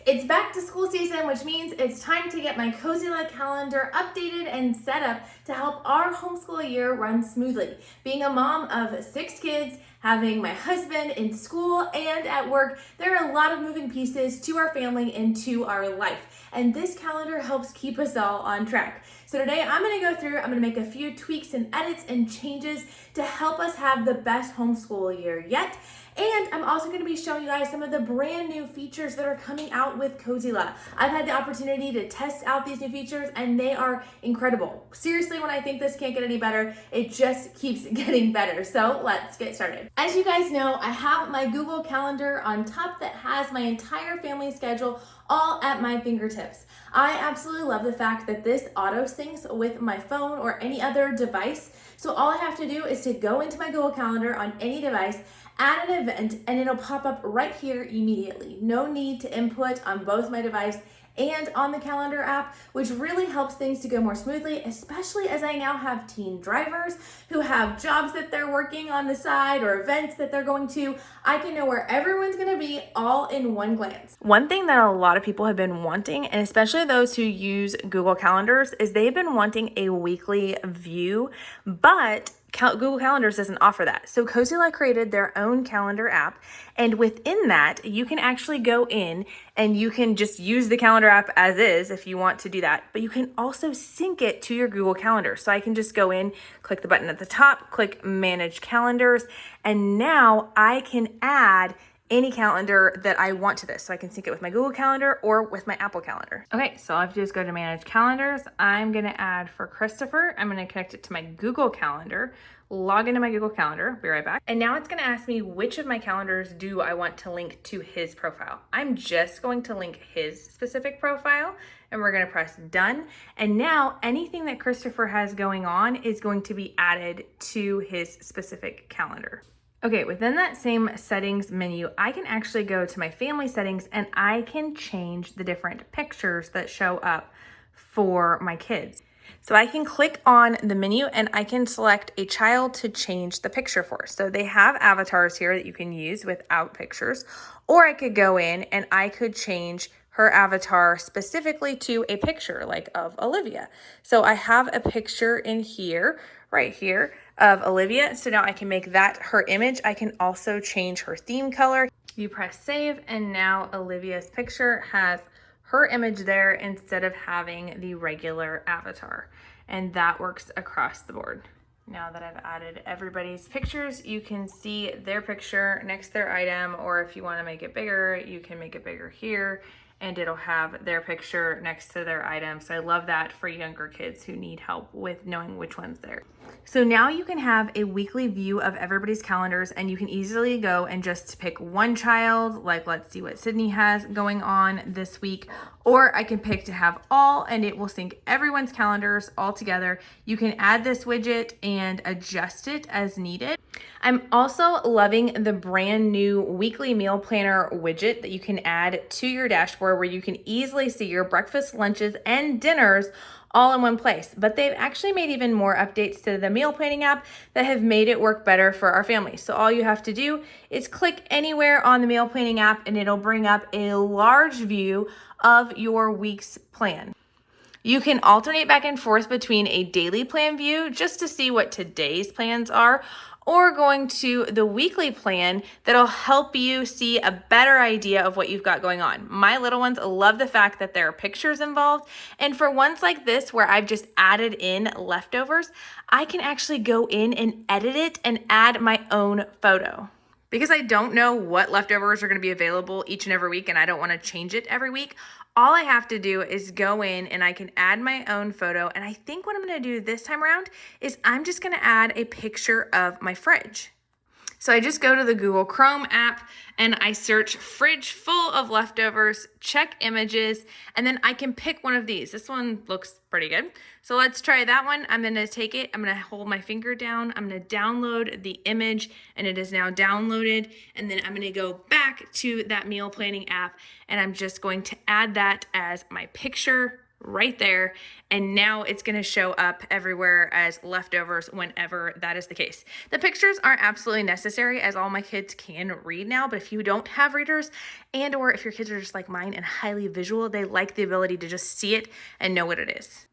It's back to school season, which means it's time to get my Cozyla Calendar updated and set up to help our homeschool year run smoothly. Being a mom of 6 kids, having my husband in school and at work, there are a lot of moving pieces to our family and to our life. And this calendar helps keep us all on track. So today I'm going to make a few tweaks and edits and changes to help us have the best homeschool year yet. And I'm also going to be showing you guys some of the brand new features that are coming out with Cozyla. I've had the opportunity to test out these new features and they are incredible. Seriously, when I think this can't get any better, it just keeps getting better. So let's get started. As you guys know, I have my Google Calendar on top that has my entire family schedule all at my fingertips. I absolutely love the fact that this auto syncs with my phone or any other device. So all I have to do is to go into my Google Calendar on any device, add an event, and it'll pop up right here immediately. No need to input on both my device and on the calendar app, which really helps things to go more smoothly, especially as I now have teen drivers who have jobs that they're working on the side or events that they're going to. I can know where everyone's gonna be all in one glance. One thing that a lot of people have been wanting, and especially those who use Google Calendars, is they've been wanting a weekly view, but Google Calendars doesn't offer that. So Cozyla created their own calendar app, and within that, you can actually go in and you can just use the calendar app as is if you want to do that, but you can also sync it to your Google Calendar. So I can just go in, click the button at the top, click Manage Calendars, and now I can add any calendar that I want to this. So I can sync it with my Google Calendar or with my Apple Calendar. Okay, so I'll have to just go to Manage Calendars. I'm gonna add for Christopher. I'm gonna connect it to my Google Calendar, log into my Google Calendar, be right back. And now it's gonna ask me which of my calendars do I want to link to his profile. I'm just going to link his specific profile, and we're gonna press done. And now anything that Christopher has going on is going to be added to his specific calendar. Okay, within that same settings menu, I can actually go to my family settings and I can change the different pictures that show up for my kids. So I can click on the menu and I can select a child to change the picture for. So they have avatars here that you can use without pictures, or I could go in and I could change her avatar specifically to a picture like of Olivia. So I have a picture in here, right here, of Olivia. So now I can make that her image. I can also change her theme color. You press save and now Olivia's picture has her image there instead of having the regular avatar. And that works across the board. Now that I've added everybody's pictures, you can see their picture next to their item, or if you want to make it bigger, you can make it bigger here and it'll have their picture next to their item. So I love that for younger kids who need help with knowing which one's there. So now you can have a weekly view of everybody's calendars and you can easily go and just pick one child, like let's see what Sydney has going on this week, or I can pick to have all and it will sync everyone's calendars all together. You can add this widget and adjust it as needed. I'm also loving the brand new weekly meal planner widget that you can add to your dashboard where you can easily see your breakfast, lunches, and dinners all in one place. But they've actually made even more updates to the meal planning app that have made it work better for our family. So all you have to do is click anywhere on the meal planning app and it'll bring up a large view of your week's plan. You can alternate back and forth between a daily plan view just to see what today's plans are, or going to the weekly plan that'll help you see a better idea of what you've got going on. My little ones love the fact that there are pictures involved. And for ones like this where I've just added in leftovers, I can actually go in and edit it and add my own photo. Because I don't know what leftovers are gonna be available each and every week and I don't wanna change it every week, all I have to do is go in and I can add my own photo. And I think what I'm gonna do this time around is I'm just gonna add a picture of my fridge. So I just go to the Google Chrome app and I search fridge full of leftovers, check images, and then I can pick one of these. This one looks pretty good. So let's try that one. I'm gonna take it, I'm gonna hold my finger down, I'm gonna download the image, and it is now downloaded. And then I'm gonna go back to that meal planning app and I'm just going to add that as my picture right there, and now it's going to show up everywhere as leftovers whenever that is the case. The pictures aren't absolutely necessary, as all my kids can read now, but if you don't have readers, and or if your kids are just like mine and highly visual, they like the ability to just see it and know what it is.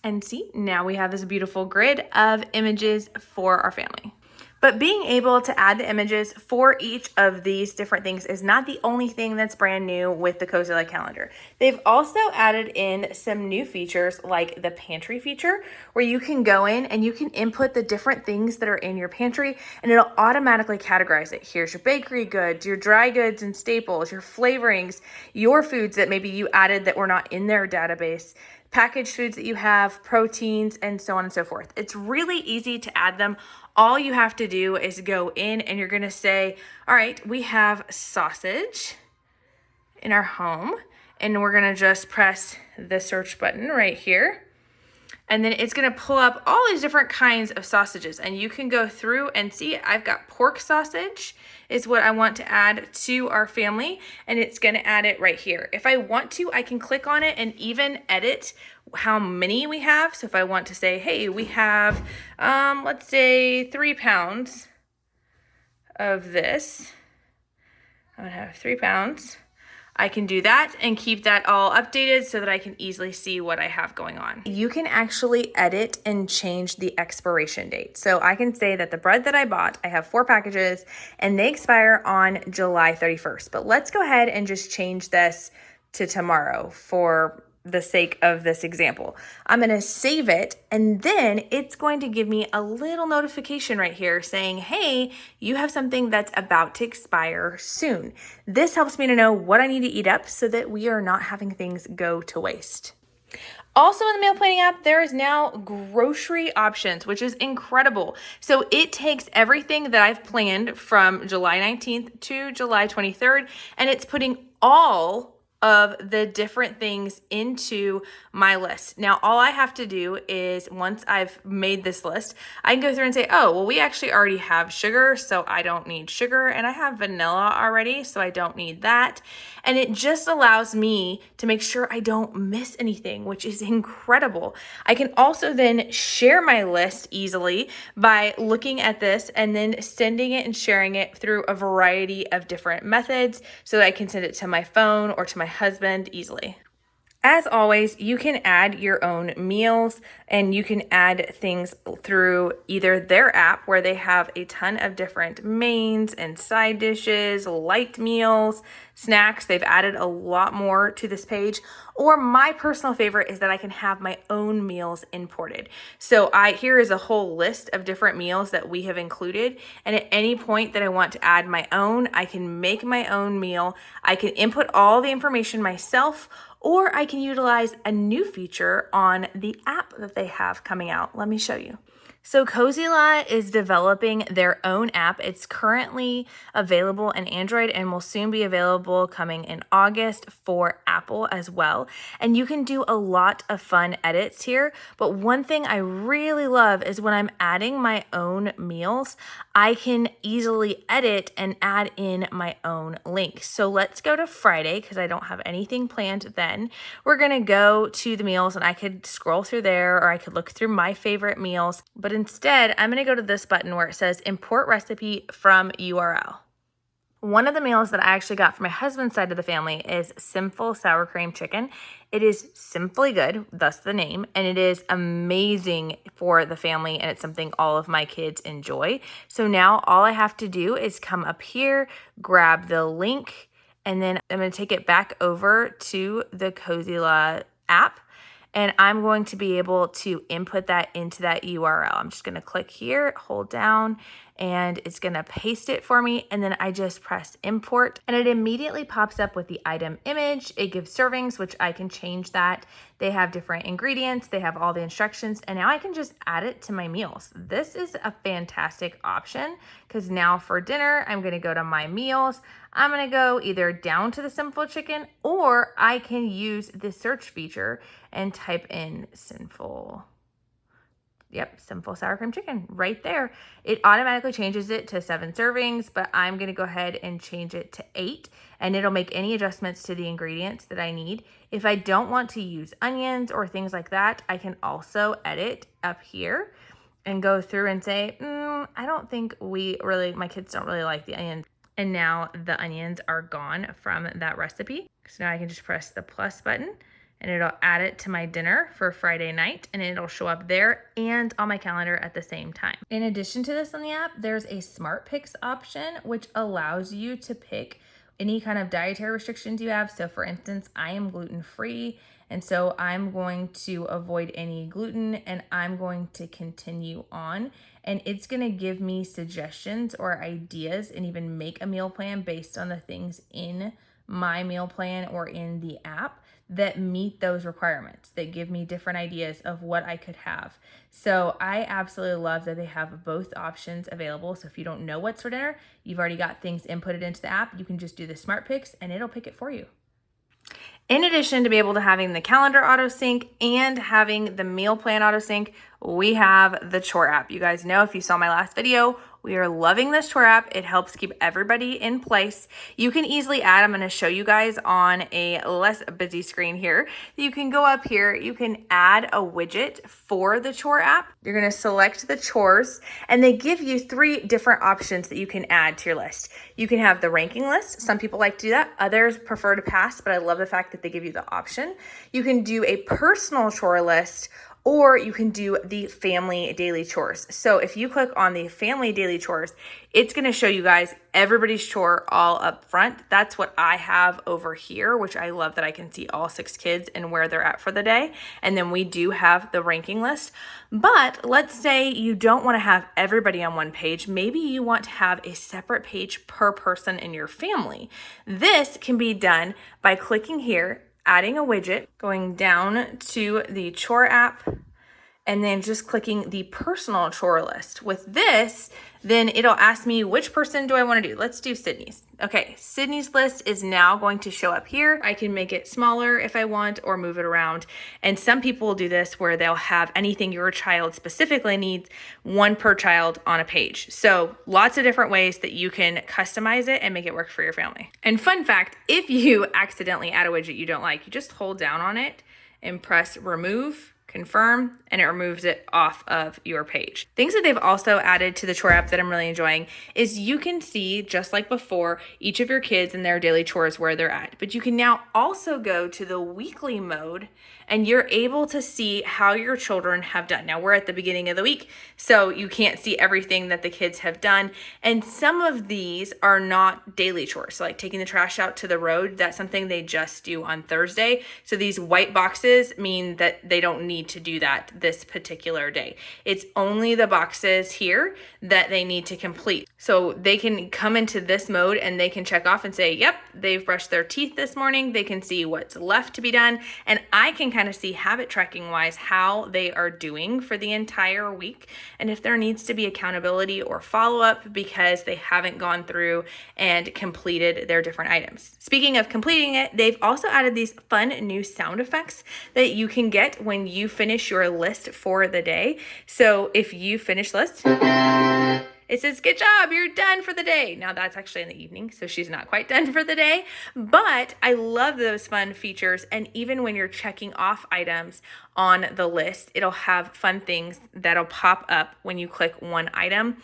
And see, now we have this beautiful grid of images for our family. But being able to add the images for each of these different things is not the only thing that's brand new with the Cozyla Calendar. They've also added in some new features like the pantry feature, where you can go in and you can input the different things that are in your pantry and it'll automatically categorize it. Here's your bakery goods, your dry goods and staples, your flavorings, your foods that maybe you added that were not in their database, packaged foods that you have, proteins, and so on and so forth. It's really easy to add them. All you have to do is go in and you're gonna say, all right, we have sausage in our home, and we're gonna just press the search button right here. And then it's gonna pull up all these different kinds of sausages, and you can go through and see I've got pork sausage is what I want to add to our family, and it's gonna add it right here. If I want to, I can click on it and even edit how many we have. So if I want to say, hey, we have, let's say 3 pounds of this, I'm gonna have 3 pounds. I can do that and keep that all updated so that I can easily see what I have going on. You can actually edit and change the expiration date. So I can say that the bread that I bought, I have 4 packages and they expire on July 31st. But let's go ahead and just change this to tomorrow for the sake of this example. I'm gonna save it, and then it's going to give me a little notification right here saying, hey, you have something that's about to expire soon. This helps me to know what I need to eat up so that we are not having things go to waste. Also in the meal planning app, there is now grocery options, which is incredible. So it takes everything that I've planned from July 19th to July 23rd, and it's putting all of the different things into my list. Now, all I have to do is, once I've made this list, I can go through and say, oh, well, we actually already have sugar, so I don't need sugar, and I have vanilla already, so I don't need that. And it just allows me to make sure I don't miss anything, which is incredible. I can also then share my list easily by looking at this and then sending it and sharing it through a variety of different methods so that I can send it to my phone or to my husband easily. As always, you can add your own meals, and you can add things through either their app, where they have a ton of different mains and side dishes, light meals, snacks. They've added a lot more to this page. Or my personal favorite is that I can have my own meals imported. So here is a whole list of different meals that we have included. And at any point that I want to add my own, I can make my own meal. I can input all the information myself, or I can utilize a new feature on the app that they have coming out. Let me show you. So Cozyla is developing their own app. It's currently available in Android and will soon be available coming in August for Apple as well. And you can do a lot of fun edits here. But one thing I really love is when I'm adding my own meals, I can easily edit and add in my own link. So let's go to Friday, because I don't have anything planned then. We're gonna go to the meals, and I could scroll through there, or I could look through my favorite meals. But instead, I'm gonna go to this button where it says import recipe from URL. One of the meals that I actually got from my husband's side of the family is simple sour cream chicken. It is simply good, thus the name, and it is amazing for the family, and it's something all of my kids enjoy. So now all I have to do is come up here, grab the link, and then I'm gonna take it back over to the Cozyla app, and I'm going to be able to input that into that URL. I'm just gonna click here, hold down, and it's gonna paste it for me, and then I just press import, and it immediately pops up with the item image. It gives servings, which I can change that. They have different ingredients, they have all the instructions, and now I can just add it to my meals. This is a fantastic option, because now for dinner, I'm gonna go to my meals. I'm gonna go either down to the simple chicken, or I can use the search feature and type in simple Yep, simple sour cream chicken right there. It automatically changes it to 7 servings, but I'm gonna go ahead and change it to 8, and it'll make any adjustments to the ingredients that I need. If I don't want to use onions or things like that, I can also edit up here and go through and say, I don't think my kids don't really like the onions. And now the onions are gone from that recipe. So now I can just press the plus button and it'll add it to my dinner for Friday night, and it'll show up there and on my calendar at the same time. In addition to this on the app, there's a Smart Picks option, which allows you to pick any kind of dietary restrictions you have. So for instance, I am gluten-free, and so I'm going to avoid any gluten and I'm going to continue on. And it's gonna give me suggestions or ideas and even make a meal plan based on the things in my meal plan or in the app that meet those requirements, that give me different ideas of what I could have. So I absolutely love that they have both options available. So if you don't know what's for dinner, you've already got things inputted into the app, you can just do the Smart Picks and it'll pick it for you. In addition to be able to having the calendar auto sync and having the meal plan auto sync, we have the chore app. You guys know, if you saw my last video, we are loving this chore app. It helps keep everybody in place. You can easily add, I'm gonna show you guys on a less busy screen here. You can go up here, you can add a widget for the chore app. You're gonna select the chores, and they give you 3 different options that you can add to your list. You can have the ranking list. Some people like to do that. Others prefer to pass, but I love the fact that they give you the option. You can do a personal chore list, or you can do the family daily chores. So if you click on the family daily chores, it's gonna show you guys everybody's chore all up front. That's what I have over here, which I love that I can see all 6 kids and where they're at for the day. And then we do have the ranking list. But let's say you don't wanna have everybody on one page. Maybe you want to have a separate page per person in your family. This can be done by clicking here, adding a widget, going down to the chore app, and then just clicking the personal chore list. With this, then it'll ask me which person do I want to do. Let's do Sydney's. Okay, Sydney's list is now going to show up here. I can make it smaller if I want or move it around. And some people will do this where they'll have anything your child specifically needs, 1 per child on a page. So lots of different ways that you can customize it and make it work for your family. And fun fact, if you accidentally add a widget you don't like, you just hold down on it and press remove, confirm, and it removes it off of your page. Things that they've also added to the chore app that I'm really enjoying is you can see, just like before, each of your kids and their daily chores where they're at. But you can now also go to the weekly mode and you're able to see how your children have done. Now we're at the beginning of the week, so you can't see everything that the kids have done. And some of these are not daily chores. So like taking the trash out to the road, that's something they just do on Thursday. So these white boxes mean that they don't need to do that this particular day. It's only the boxes here that they need to complete. So they can come into this mode and they can check off and say, yep, they've brushed their teeth this morning. They can see what's left to be done. And I can kind of see habit tracking wise how they are doing for the entire week. And if there needs to be accountability or follow-up because they haven't gone through and completed their different items. Speaking of completing it, they've also added these fun new sound effects that you can get when you finish your list for the day. So if you finish list, it says, good job, you're done for the day. Now that's actually in the evening, so she's not quite done for the day, but I love those fun features. And even when you're checking off items on the list, it'll have fun things that'll pop up when you click one item.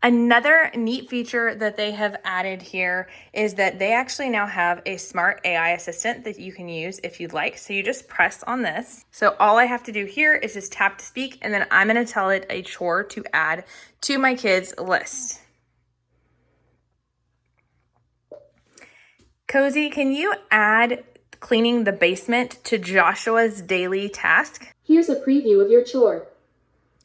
Another neat feature that they have added here is that they actually now have a smart AI assistant that you can use if you'd like. So you just press on this. So all I have to do here is just tap to speak, and then I'm going to tell it a chore to add to my kids' list. Cozy, can you add cleaning the basement to Joshua's daily task? Here's a preview of your chore.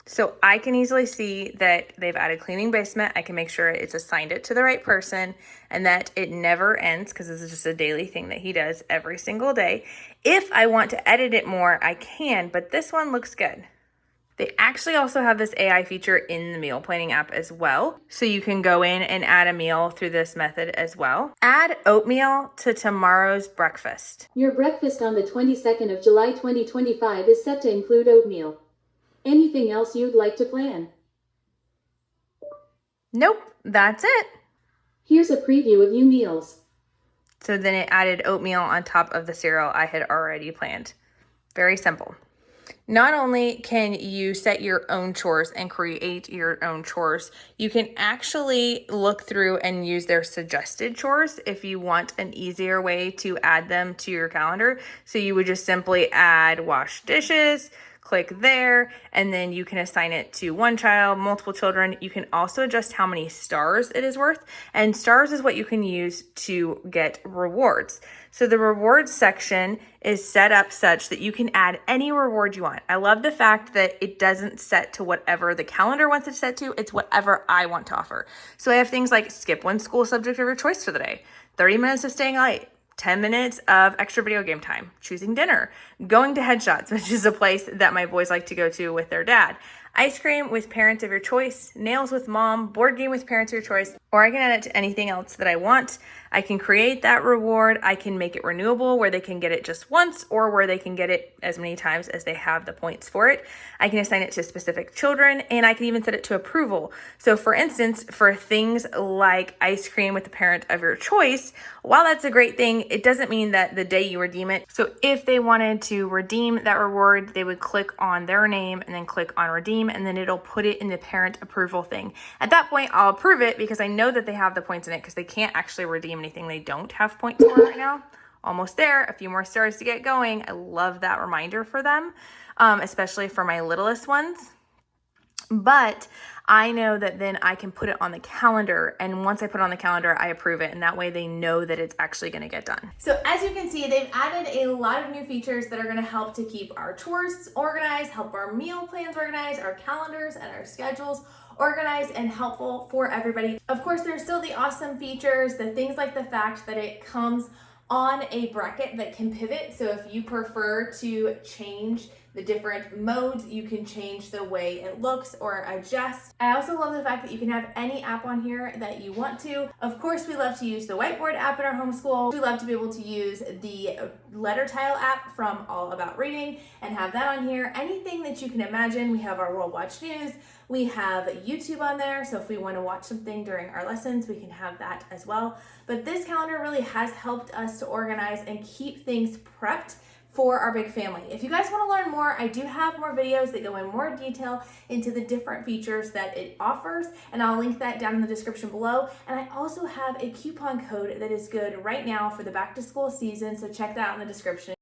So I can easily see that they've added cleaning basement. I can make sure it's assigned it to the right person and that it never ends, because this is just a daily thing that he does every single day. If I want to edit it more, I can, but this one looks good. They actually also have this AI feature in the meal planning app as well. So you can go in and add a meal through this method as well. Add oatmeal to tomorrow's breakfast. Your breakfast on the 22nd of July 2025 is set to include oatmeal. Anything else you'd like to plan? Nope, that's it. Here's a preview of your meals. So then it added oatmeal on top of the cereal I had already planned. Very simple. Not only can you set your own chores and create your own chores, you can actually look through and use their suggested chores if you want an easier way to add them to your calendar. So you would just simply add wash dishes, click there, and then you can assign it to one child, multiple children. You can also adjust how many stars it is worth, and stars is what you can use to get rewards. So the rewards section is set up such that you can add any reward you want. I love the fact that it doesn't set to whatever the calendar wants it set to, it's whatever I want to offer. So I have things like skip one school subject of your choice for the day, 30 minutes of staying late, 10 minutes of extra video game time, choosing dinner, going to Headshots, which is a place that my boys like to go to with their dad, ice cream with parents of your choice, nails with mom, board game with parents of your choice, or I can add it to anything else that I want. I can create that reward. I can make it renewable where they can get it just once or where they can get it as many times as they have the points for it. I can assign it to specific children, and I can even set it to approval. So for instance, for things like ice cream with the parent of your choice, while that's a great thing, it doesn't mean that the day you redeem it. So if they wanted to redeem that reward, they would click on their name and then click on redeem, and then it'll put it in the parent approval thing. At that point, I'll approve it because I know that they have the points in it because they can't actually redeem anything they don't have points for right now. Almost there, a few more stars to get going. I love that reminder for them, especially for my littlest ones. But I know that then I can put it on the calendar, and once I put it on the calendar, I approve it, and that way they know that it's actually going to get done. So as you can see, they've added a lot of new features that are going to help to keep our chores organized, help our meal plans organized, our calendars and our schedules organized and helpful for everybody. Of course, there's still the awesome features, the things like the fact that it comes on a bracket that can pivot. So if you prefer to change the different modes, you can change the way it looks or adjust. I also love the fact that you can have any app on here that you want to. Of course, we love to use the whiteboard app in our homeschool. We love to be able to use the letter tile app from All About Reading and have that on here. Anything that you can imagine. We have our World Watch News. We have YouTube on there, so if we want to watch something during our lessons, we can have that as well. But this calendar really has helped us to organize and keep things prepped for our big family. If you guys want to learn more, I do have more videos that go in more detail into the different features that it offers, and I'll link that down in the description below. And I also have a coupon code that is good right now for the back to school season, so check that out in the description.